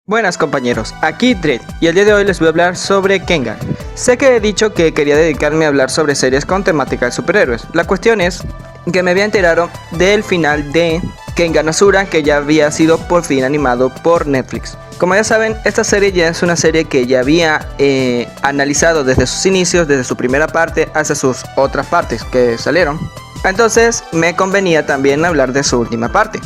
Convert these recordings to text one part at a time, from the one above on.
Buenas compañeros, aquí Dredd y el día de hoy les voy a hablar sobre Kengan. Sé que he dicho que quería dedicarme a hablar sobre series con temática de superhéroes. La cuestión es que me había enterado del final de Kengan Asura, que ya había sido por fin animado por Netflix. Como ya saben, esta serie ya es una serie que ya había analizado desde sus inicios, desde su primera parte hasta sus otras partes que salieron. Entonces me convenía también hablar de su última parte.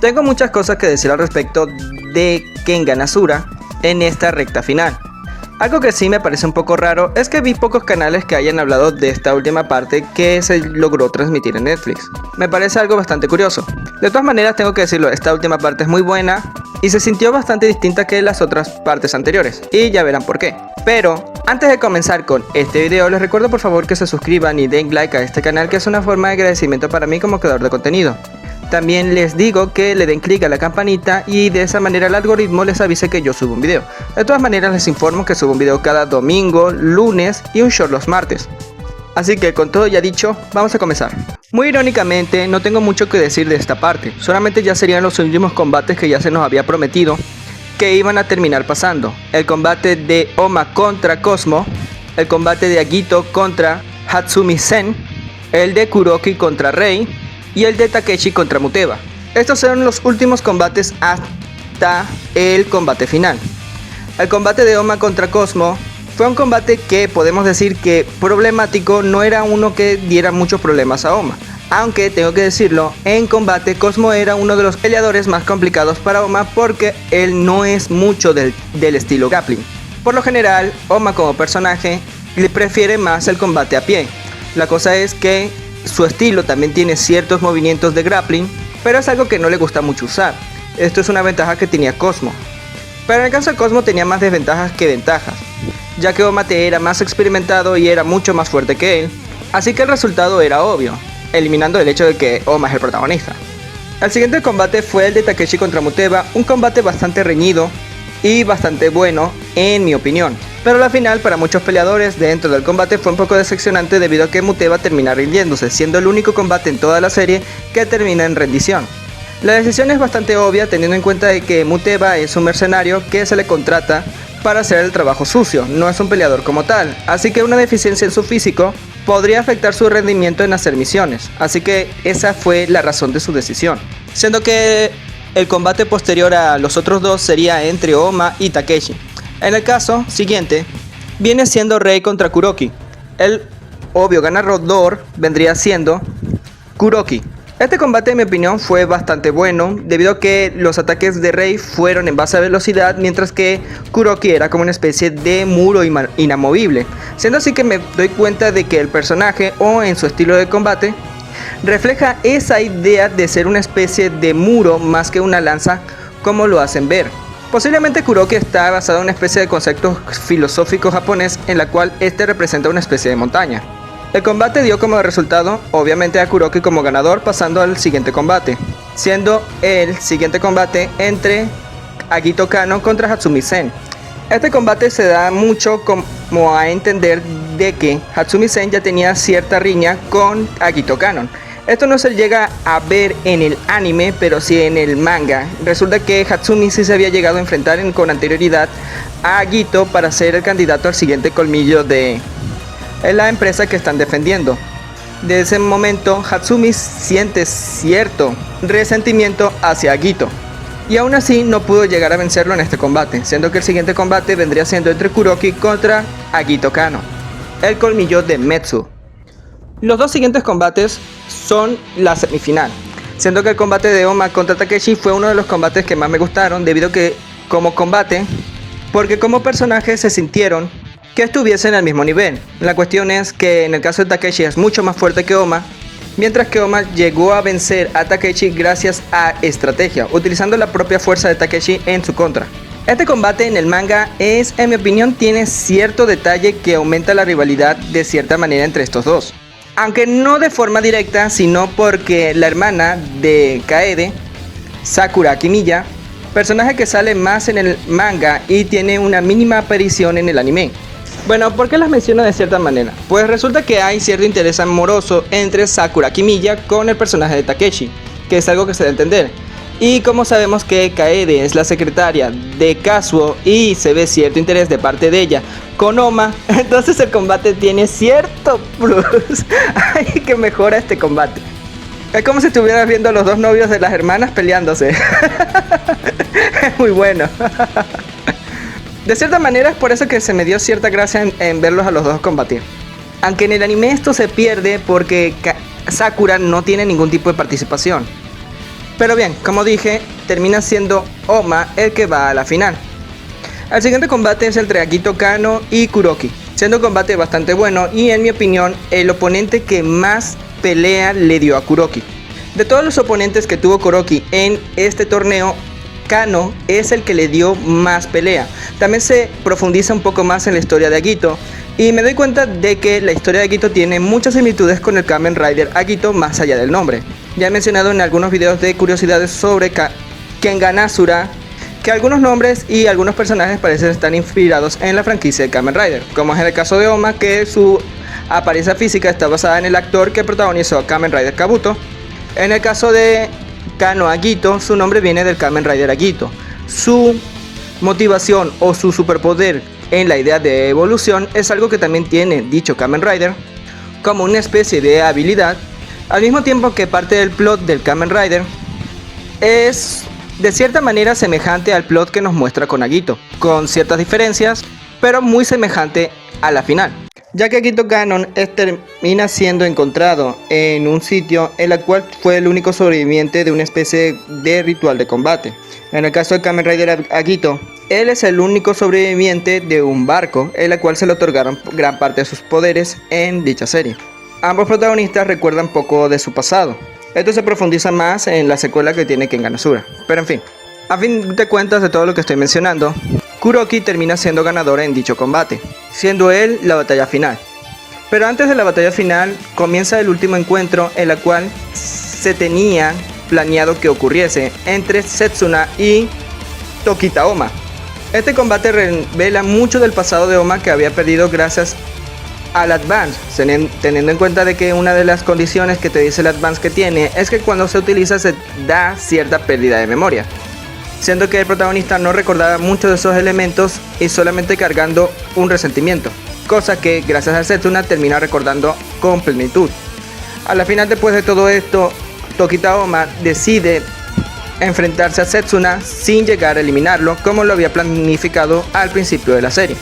Tengo muchas cosas que decir al respecto de Kengan Asura en esta recta final. Algo que sí me parece un poco raro es que vi pocos canales que hayan hablado de esta última parte que se logró transmitir en Netflix. Me parece algo bastante curioso. De todas maneras tengo que decirlo, esta última parte es muy buena y se sintió bastante distinta que las otras partes anteriores, y ya verán por qué. Pero antes de comenzar con este video, les recuerdo por favor que se suscriban y den like a este canal, que es una forma de agradecimiento para mí como creador de contenido. También les digo que le den clic a la campanita y de esa manera el algoritmo les avise que yo subo un video. De todas maneras les informo que subo un video cada domingo, lunes y un short los martes. Así que con todo ya dicho, vamos a comenzar. Muy irónicamente, no tengo mucho que decir de esta parte, solamente ya serían los últimos combates que ya se nos había prometido que iban a terminar pasando. El combate de Oma contra Cosmo, el combate de Agito contra Hatsumi Sen, el de Kuroki contra Rei y el de Takeshi contra Muteba. Estos eran los últimos combates hasta el combate final. El combate de Oma contra Cosmo fue un combate que podemos decir que problemático, no era uno que diera muchos problemas a Oma. Aunque tengo que decirlo, en combate Cosmo era uno de los peleadores más complicados para Oma porque él no es mucho del estilo grappling. Por lo general, Oma como personaje le prefiere más el combate a pie. La cosa es que su estilo también tiene ciertos movimientos de grappling, pero es algo que no le gusta mucho usar. Esto es una ventaja que tenía Cosmo. Pero en el caso de Cosmo tenía más desventajas que ventajas, ya que Oma era más experimentado y era mucho más fuerte que él, así que el resultado era obvio, eliminando el hecho de que Oma es el protagonista. El siguiente combate fue el de Takeshi contra Muteba, un combate bastante reñido y bastante bueno en mi opinión. Pero la final para muchos peleadores dentro del combate fue un poco decepcionante debido a que Muteba termina rindiéndose, siendo el único combate en toda la serie que termina en rendición. La decisión es bastante obvia teniendo en cuenta de que Muteba es un mercenario que se le contrata para hacer el trabajo sucio, no es un peleador como tal, así que una deficiencia en su físico podría afectar su rendimiento en hacer misiones, así que esa fue la razón de su decisión. Siendo que el combate posterior a los otros dos sería entre Oma y Takeshi. En el caso siguiente, viene siendo Rei contra Kuroki. El obvio ganador vendría siendo Kuroki. Este combate en mi opinión fue bastante bueno, debido a que los ataques de Rei fueron en base a velocidad, mientras que Kuroki era como una especie de muro inamovible. Siendo así que me doy cuenta de que el personaje, o en su estilo de combate, refleja esa idea de ser una especie de muro más que una lanza como lo hacen ver. Posiblemente Kuroki está basado en una especie de concepto filosófico japonés en la cual este representa una especie de montaña. El combate dio como resultado obviamente a Kuroki como ganador, pasando al siguiente combate, siendo el siguiente combate entre Agito Kano contra Hatsumi Sen. Este combate se da mucho como a entender de que Hatsumi Sen ya tenía cierta riña con Agito Kano. Esto no se llega a ver en el anime, pero sí en el manga. Resulta que Hatsumi sí se había llegado a enfrentar con anterioridad a Agito para ser el candidato al siguiente colmillo de la empresa que están defendiendo. De ese momento, Hatsumi siente cierto resentimiento hacia Agito, y aún así no pudo llegar a vencerlo en este combate, siendo que el siguiente combate vendría siendo entre Kuroki contra Agito Kano, el colmillo de Metsu. Los dos siguientes combates son la semifinal, siendo que el combate de Oma contra Takeshi fue uno de los combates que más me gustaron debido a que como combate, porque como personajes se sintieron que estuviesen al mismo nivel. La cuestión es que en el caso de Takeshi es mucho más fuerte que Oma, mientras que Oma llegó a vencer a Takeshi gracias a estrategia, utilizando la propia fuerza de Takeshi en su contra. Este combate en el manga en mi opinión, tiene cierto detalle que aumenta la rivalidad de cierta manera entre estos dos. Aunque no de forma directa, sino porque la hermana de Kaede, Sakura Kimiya, personaje que sale más en el manga y tiene una mínima aparición en el anime. Bueno, ¿por qué las menciono de cierta manera? Pues resulta que hay cierto interés amoroso entre Sakura Kimiya con el personaje de Takeshi, que es algo que se debe entender. Y como sabemos que Kaede es la secretaria de Kazuo y se ve cierto interés de parte de ella con Oma, entonces el combate tiene cierto plus. Ay, que mejora este combate. Es como si estuvieras viendo a los dos novios de las hermanas peleándose. Es muy bueno. De cierta manera es por eso que se me dio cierta gracia en verlos a los dos combatir. Aunque en el anime esto se pierde porque Sakura no tiene ningún tipo de participación. Pero bien, como dije, termina siendo Oma el que va a la final. El siguiente combate es entre Agito Kano y Kuroki, siendo un combate bastante bueno y en mi opinión el oponente que más pelea le dio a Kuroki. De todos los oponentes que tuvo Kuroki en este torneo, Kano es el que le dio más pelea. También se profundiza un poco más en la historia de Agito y me doy cuenta de que la historia de Agito tiene muchas similitudes con el Kamen Rider Agito más allá del nombre. Ya he mencionado en algunos videos de curiosidades sobre Kengan Asura que algunos nombres y algunos personajes parecen estar inspirados en la franquicia de Kamen Rider, como es el caso de Oma, que su apariencia física está basada en el actor que protagonizó a Kamen Rider Kabuto. En el caso de Kano Agito, su nombre viene del Kamen Rider Agito. Su motivación o su superpoder en la idea de evolución es algo que también tiene dicho Kamen Rider como una especie de habilidad, al mismo tiempo que parte del plot del Kamen Rider es de cierta manera semejante al plot que nos muestra con Agito, con ciertas diferencias, pero muy semejante a la final, ya que Agito Kanon termina siendo encontrado en un sitio en el cual fue el único sobreviviente de una especie de ritual de combate. En el caso de Kamen Rider Agito, él es el único sobreviviente de un barco, en el cual se le otorgaron gran parte de sus poderes en dicha serie. Ambos protagonistas recuerdan poco de su pasado. Esto se profundiza más en la secuela que tiene Kengan Asura. Pero en fin, a fin de cuentas de todo lo que estoy mencionando, Kuroki termina siendo ganador en dicho combate, siendo él la batalla final. Pero antes de la batalla final comienza el último encuentro en el cual se tenía planeado que ocurriese entre Setsuna y Tokita Oma. Este combate revela mucho del pasado de Oma, que había perdido gracias al Advance, teniendo en cuenta de que una de las condiciones que te dice el Advance que tiene es que cuando se utiliza se da cierta pérdida de memoria, siendo que el protagonista no recordaba muchos de esos elementos y solamente cargando un resentimiento, cosa que gracias a Setsuna termina recordando con plenitud. A la final, después de todo esto, Tokita Oma decide enfrentarse a Setsuna sin llegar a eliminarlo como lo había planificado al principio de la serie,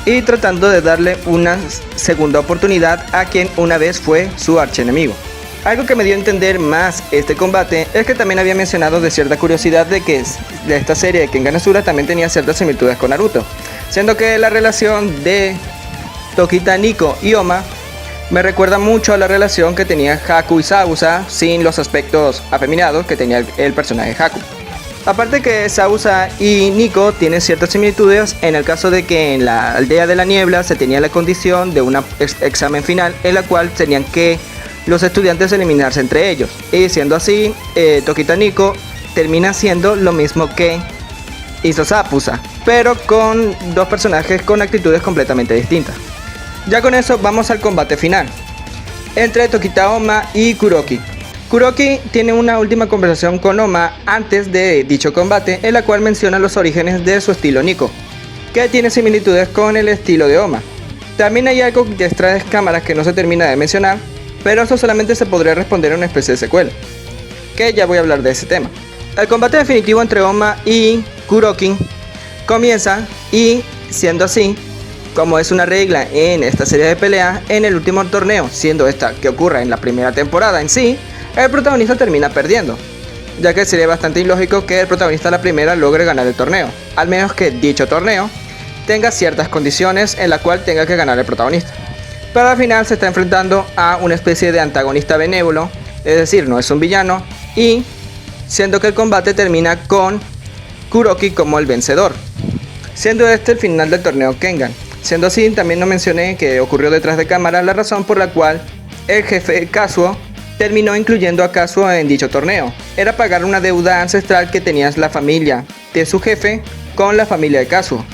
y tratando de darle una segunda oportunidad a quien una vez fue su archienemigo. Algo que me dio a entender más este combate es que también había mencionado de cierta curiosidad de que de esta serie de Kengan Asura también tenía ciertas similitudes con Naruto, siendo que la relación de Tokita, Nico y Oma me recuerda mucho a la relación que tenía Haku y Zabuza sin los aspectos afeminados que tenía el personaje Haku. Aparte que Zabuza y Nico tienen ciertas similitudes en el caso de que en la aldea de la niebla se tenía la condición de un examen final en la cual tenían que los estudiantes eliminarse entre ellos, y siendo así, Tokita Nico termina siendo lo mismo que hizo Zabuza, pero con dos personajes con actitudes completamente distintas. Ya con eso vamos al combate final entre Tokita Oma y Kuroki. Kuroki tiene una última conversación con Oma antes de dicho combate, en la cual menciona los orígenes de su estilo Nico, que tiene similitudes con el estilo de Oma. También hay algo detrás de cámaras que no se termina de mencionar, pero eso solamente se podría responder en una especie de secuela, que ya voy a hablar de ese tema. El combate definitivo entre Oma y Kuroki comienza, y siendo así, como es una regla en esta serie de peleas, en el último torneo, siendo esta que ocurra en la primera temporada en sí, el protagonista termina perdiendo, ya que sería bastante ilógico que el protagonista de la primera logre ganar el torneo, al menos que dicho torneo tenga ciertas condiciones en la cual tenga que ganar el protagonista. Pero al final se está enfrentando a una especie de antagonista benévolo, es decir, no es un villano, y siendo que el combate termina con Kuroki como el vencedor, siendo este el final del torneo Kengan. Siendo así, también no mencioné que ocurrió detrás de cámara la razón por la cual el jefe Kazuo terminó incluyendo a Kazuo en dicho torneo. Era pagar una deuda ancestral que tenía la familia de su jefe con la familia de Kazuo.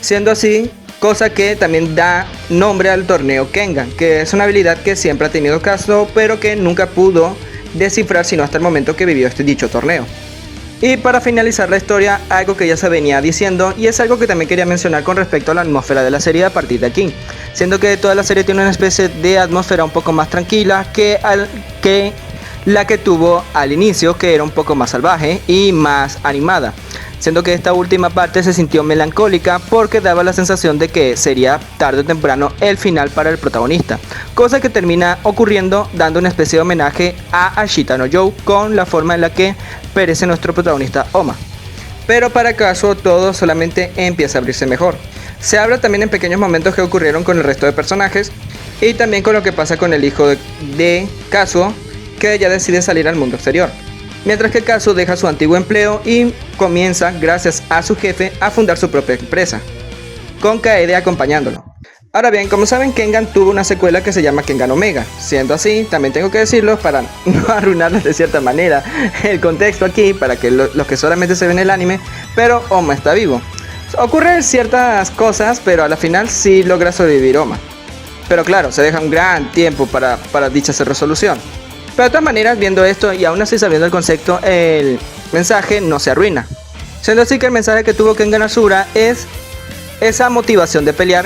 Siendo así, cosa que también da nombre al torneo Kengan, que es una habilidad que siempre ha tenido Kazuo, pero que nunca pudo descifrar sino hasta el momento que vivió dicho torneo. Y para finalizar la historia, algo que ya se venía diciendo, y es algo que también quería mencionar con respecto a la atmósfera de la serie a partir de aquí, siendo que toda la serie tiene una especie de atmósfera un poco más tranquila que la que tuvo al inicio, que era un poco más salvaje y más animada, siendo que esta última parte se sintió melancólica porque daba la sensación de que sería tarde o temprano el final para el protagonista, cosa que termina ocurriendo dando una especie de homenaje a Ashita no Joe con la forma en la que perece nuestro protagonista Oma. Pero para Kazuo todo solamente empieza a abrirse mejor. Se habla también en pequeños momentos que ocurrieron con el resto de personajes y también con lo que pasa con el hijo de Kazuo, que ya decide salir al mundo exterior. Mientras que Kazuo deja su antiguo empleo y comienza, gracias a su jefe, a fundar su propia empresa, con Kaede acompañándolo. Ahora bien, como saben, Kengan tuvo una secuela que se llama Kengan Omega. Siendo así, también tengo que decirlo para no arruinarles de cierta manera el contexto aquí, para que los que solamente se ven el anime, pero Oma está vivo. Ocurren ciertas cosas, pero a la final sí logra sobrevivir Oma. Pero claro, se deja un gran tiempo para dicha resolución. Pero de todas maneras, viendo esto y aún así sabiendo el concepto, el mensaje no se arruina. Siendo así que el mensaje que tuvo Kengan Asura es esa motivación de pelear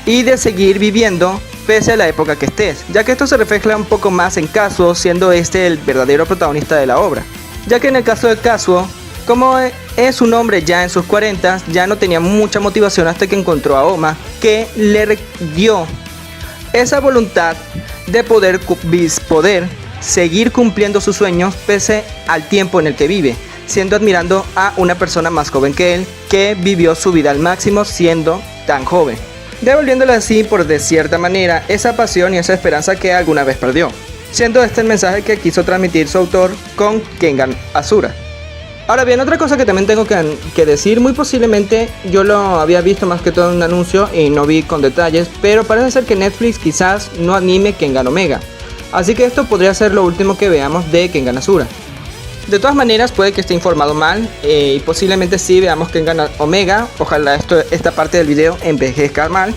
y de seguir viviendo pese a la época que estés, ya que esto se refleja un poco más en Kazuo, siendo este el verdadero protagonista de la obra, ya que en el caso de Kazuo, como es un hombre ya en sus 40, ya no tenía mucha motivación hasta que encontró a Oma, que le dio esa voluntad de poder seguir cumpliendo sus sueños pese al tiempo en el que vive, siendo admirando a una persona más joven que él, que vivió su vida al máximo siendo tan joven, devolviéndole así por de cierta manera esa pasión y esa esperanza que alguna vez perdió, siendo este el mensaje que quiso transmitir su autor con Kengan Asura. Ahora bien, otra cosa que también tengo que decir, muy posiblemente yo lo había visto más que todo en un anuncio y no vi con detalles, pero parece ser que Netflix quizás no anime Kengan Omega, así que esto podría ser lo último que veamos de Kengan Asura. De todas maneras, puede que esté informado mal y posiblemente sí veamos Kengan Omega. Ojalá esta parte del video envejezca mal,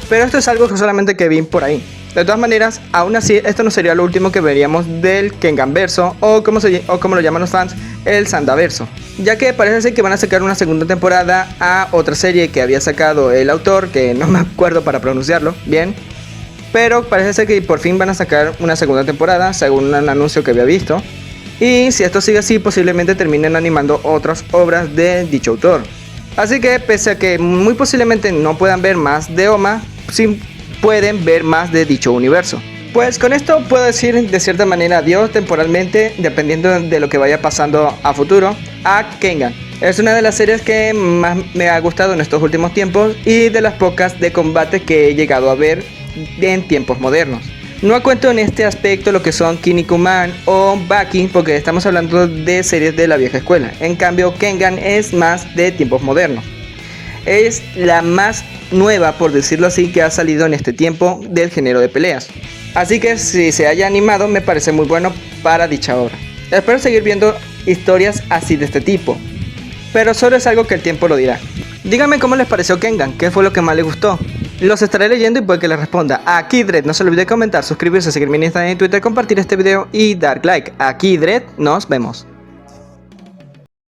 pero esto es algo que solamente que vi por ahí. De todas maneras, aún así, esto no sería lo último que veríamos del Kengan Verso, o como lo llaman los fans, el Sandaverso, ya que parece ser que van a sacar una segunda temporada a otra serie que había sacado el autor, que no me acuerdo para pronunciarlo bien, pero parece ser que por fin van a sacar una segunda temporada según un anuncio que había visto. Y si esto sigue así, posiblemente terminen animando otras obras de dicho autor. Así que pese a que muy posiblemente no puedan ver más de Oma, sí pueden ver más de dicho universo. Pues con esto puedo decir de cierta manera adiós temporalmente, dependiendo de lo que vaya pasando a futuro, a Kengan. Es una de las series que más me ha gustado en estos últimos tiempos y de las pocas de combate que he llegado a ver en tiempos modernos. No cuento en este aspecto lo que son Kinnikuman o Baki, porque estamos hablando de series de la vieja escuela. En cambio, Kengan es más de tiempos modernos. Es la más nueva, por decirlo así, que ha salido en este tiempo del género de peleas. Así que si se haya animado, me parece muy bueno para dicha obra. Espero seguir viendo historias así de este tipo, pero solo es algo que el tiempo lo dirá. Díganme cómo les pareció Kengan, qué fue lo que más les gustó. Los estaré leyendo y puede que les responda. Aquí Dread, no se olvide comentar, suscribirse, seguirme en Instagram y Twitter, compartir este video y dar like. Aquí Dread, nos vemos.